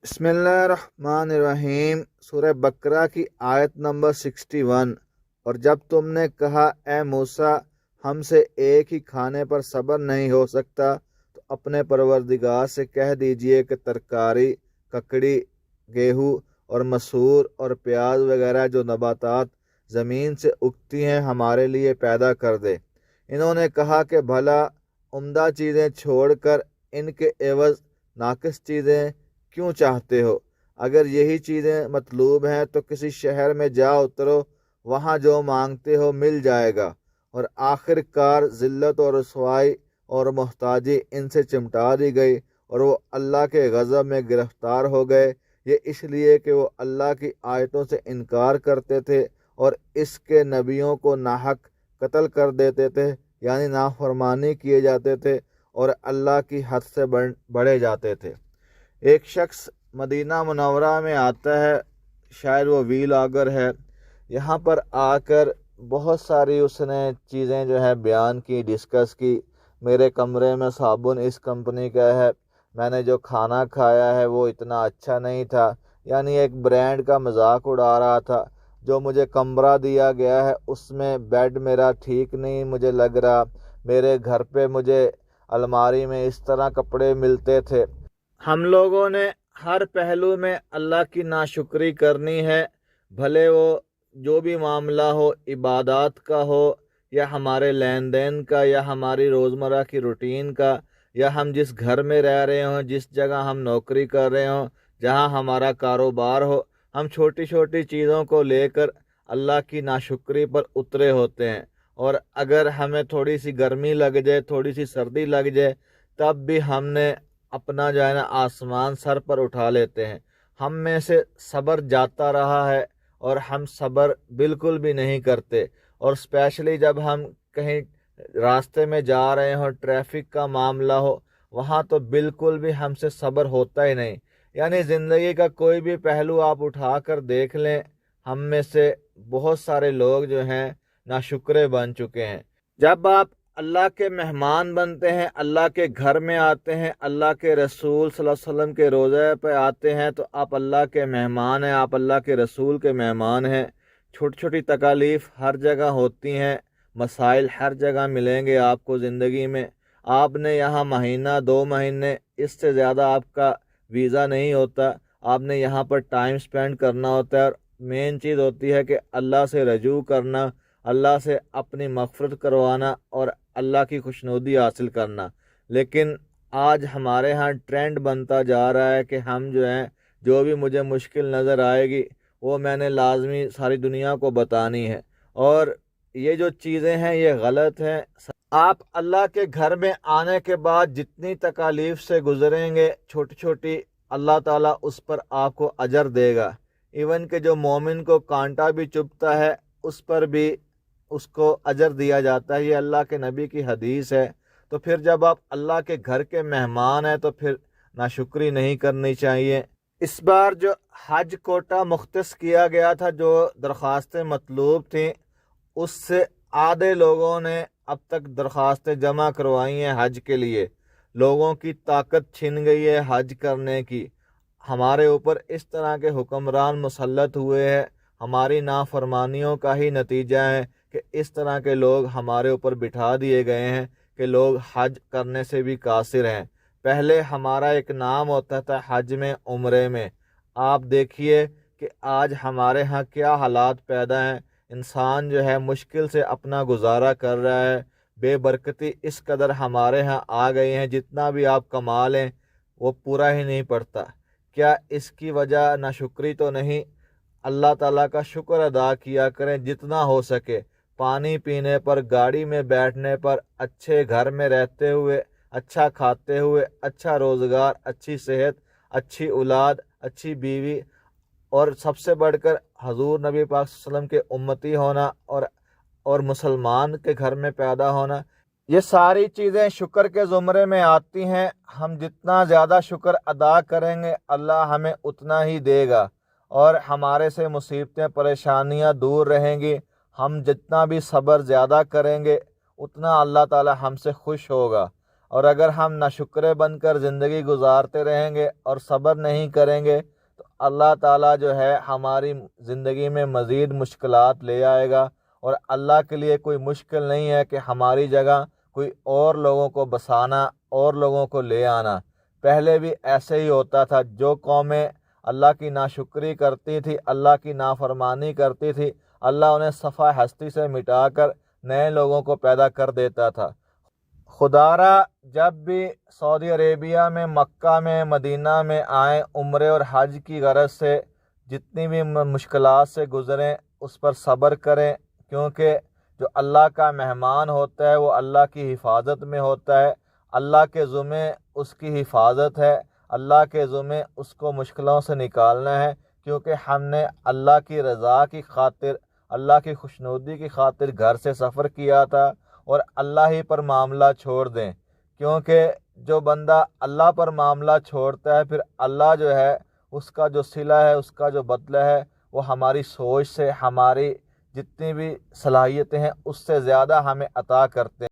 बिस्मिल्लाहिर्रहमानिर्रहीम। सूरह बकरा की आयत नंबर 61। और जब तुमने कहा ए मूसा हमसे एक ही खाने पर सब्र नहीं हो सकता तो अपने परवरदिगार से कह दीजिए कि तरकारी, ककड़ी, गेहूँ और मसूर और प्याज वगैरह जो नबातात ज़मीन से उगती हैं हमारे लिए पैदा कर दे। इन्होंने कहा कि भला उम्दा चीज़ें छोड़कर इनके एवज़ नाकिस चीज़ें क्यों चाहते हो? अगर यही चीज़ें मतलूब हैं तो किसी शहर में जा उतरो, वहाँ जो मांगते हो मिल जाएगा। और आखिरकार ज़िल्लत और रुसवाई और मोहताजी इनसे चिमटा दी गई और वो अल्लाह के गज़ब में गिरफ्तार हो गए। ये इसलिए कि वो अल्लाह की आयतों से इनकार करते थे और इसके नबियों को नाहक कत्ल कर देते थे, यानी नाफरमानी किए जाते थे और अल्लाह की हद से बढ़े जाते थे। एक शख्स मदीना मुनव्वरा में आता है, शायद वो व्लॉगर है। यहाँ पर आकर बहुत सारी उसने चीज़ें जो है बयान की, डिस्कस की। मेरे कमरे में साबुन इस कंपनी का है, मैंने जो खाना खाया है वो इतना अच्छा नहीं था, यानी एक ब्रांड का मजाक उड़ा रहा था। जो मुझे कमरा दिया गया है उसमें बेड मेरा ठीक नहीं मुझे लग रहा, मेरे घर पे मुझे अलमारी में इस तरह कपड़े मिलते थे। हम लोगों ने हर पहलू में अल्लाह की नाशुक्री करनी है, भले वो जो भी मामला हो, इबादत का हो या हमारे लेन देन का या हमारी रोज़मर्रा की रूटीन का, या हम जिस घर में रह रहे हों, जिस जगह हम नौकरी कर रहे हों, जहां हमारा कारोबार हो। हम छोटी छोटी चीज़ों को लेकर अल्लाह की नाशुक्री पर उतरे होते हैं। और अगर हमें थोड़ी सी गर्मी लग जाए, थोड़ी सी सर्दी लग जाए, तब भी हमने अपना जो है ना आसमान सर पर उठा लेते हैं। हम में से सब्र जाता रहा है और हम सब्र बिल्कुल भी नहीं करते। और स्पेशली जब हम कहीं रास्ते में जा रहे हो, ट्रैफिक का मामला हो, वहाँ तो बिल्कुल भी हमसे सब्र होता ही नहीं। यानी ज़िंदगी का कोई भी पहलू आप उठा कर देख लें, हम में से बहुत सारे लोग जो हैं नाशुक्रे बन चुके हैं। जब आप अल्लाह के मेहमान बनते हैं, अल्लाह के घर में आते हैं, अल्लाह के रसूल सल्लल्लाहु अलैहि वसल्लम के रोज़े पे आते हैं, तो आप अल्लाह के मेहमान हैं, आप अल्लाह के रसूल के मेहमान हैं। छोटी छोटी तकालीफ हर जगह होती हैं, मसाइल हर जगह मिलेंगे आपको ज़िंदगी में। आपने यहाँ महीना 2 महीने, इससे ज़्यादा आपका वीज़ा नहीं होता, आपने यहाँ पर टाइम स्पेंड करना होता है। और मेन चीज़ होती है कि अल्लाह से रजू करना, अल्लाह से अपनी मग़फ़िरत करवाना और अल्लाह की खुशनुदी हासिल करना। लेकिन आज हमारे यहाँ ट्रेंड बनता जा रहा है कि हम जो हैं, जो भी मुझे मुश्किल नज़र आएगी वो मैंने लाजमी सारी दुनिया को बतानी है। और ये जो चीज़ें हैं ये गलत हैं। आप अल्लाह के घर में आने के बाद जितनी तकालीफ से गुजरेंगे छोटी छोटी, अल्लाह ताला उस पर आपको अजर देगा। इवन के जो मोमिन को कांटा भी चुभता है उस पर भी उसको अजर दिया जाता है। ये अल्लाह के नबी की हदीस है। तो फिर जब आप अल्लाह के घर के मेहमान हैं तो फिर नाशुक्री नहीं करनी चाहिए। इस बार जो हज कोटा मुख्तस किया गया था, जो दरख्वास्तें मतलूब थीं, उससे आधे लोगों ने अब तक दरख्वास्तें जमा करवाई हैं हज के लिए। लोगों की ताकत छिन गई है हज करने की। हमारे ऊपर इस तरह के हुक्मरान मुसल्लत हुए हैं, हमारी नाफरमानियों का ही नतीजा है कि इस तरह के लोग हमारे ऊपर बिठा दिए गए हैं कि लोग हज करने से भी कासिर हैं। पहले हमारा एक नाम होता था हज में, उम्रे में। आप देखिए कि आज हमारे यहाँ क्या हालात पैदा हैं। इंसान जो है मुश्किल से अपना गुजारा कर रहा है। बेबरकती इस कदर हमारे यहाँ आ गई हैं, जितना भी आप कमा लें वो पूरा ही नहीं पड़ता। क्या इसकी वजह नाशुक्री तो नहीं? अल्लाह ताला का शुक्र अदा किया करें जितना हो सके। पानी पीने पर, गाड़ी में बैठने पर, अच्छे घर में रहते हुए, अच्छा खाते हुए, अच्छा रोज़गार, अच्छी सेहत, अच्छी औलाद, अच्छी बीवी, और सबसे बढ़कर हजूर नबी पाक सल्लल्लाहु अलैहि वसल्लम के उम्मती होना और मुसलमान के घर में पैदा होना, ये सारी चीज़ें शुक्र के ज़ुमरे में आती हैं। हम जितना ज़्यादा शुक्र अदा करेंगे अल्लाह हमें उतना ही देगा और हमारे से मुसीबतें परेशानियां दूर रहेंगी। हम जितना भी सब्र ज़्यादा करेंगे उतना अल्लाह ताला हमसे खुश होगा। اور اگر ہم ناشکرے بن کر زندگی گزارتے رہیں گے اور صبر نہیں کریں گے تو اللہ تعالیٰ جو ہے ہماری زندگی میں مزید مشکلات لے آئے گا، اور اللہ کے لیے کوئی مشکل نہیں ہے کہ ہماری جگہ کوئی اور لوگوں کو بسانا، اور لوگوں کو لے آنا۔ پہلے بھی ایسے ہی ہوتا تھا، جو قومیں اللہ کی ناشکری کرتی تھی، اللہ کی نافرمانی کرتی تھی، اللہ انہیں صفحہ ہستی سے مٹا کر نئے لوگوں کو پیدا کر دیتا تھا۔ خدا را جب بھی سعودی عربیہ میں، مکہ میں، مدینہ میں آئیں عمرے اور حج کی غرض سے، جتنی بھی مشکلات سے گزریں اس پر صبر کریں، کیونکہ جو اللہ کا مہمان ہوتا ہے وہ اللہ کی حفاظت میں ہوتا ہے۔ اللہ کے ذمے اس کی حفاظت ہے، اللہ کے ذمے اس کو مشکلوں سے نکالنا ہے، کیونکہ ہم نے اللہ کی رضا کی خاطر، اللہ کی خوشنودی کی خاطر گھر سے سفر کیا تھا، اور اللہ ہی پر معاملہ چھوڑ دیں، کیونکہ جو بندہ اللہ پر معاملہ چھوڑتا ہے پھر اللہ جو ہے اس کا جو صلہ ہے، اس کا جو بدلہ ہے، وہ ہماری سوچ سے، ہماری جتنی بھی صلاحیتیں ہیں اس سے زیادہ ہمیں عطا کرتے ہیں۔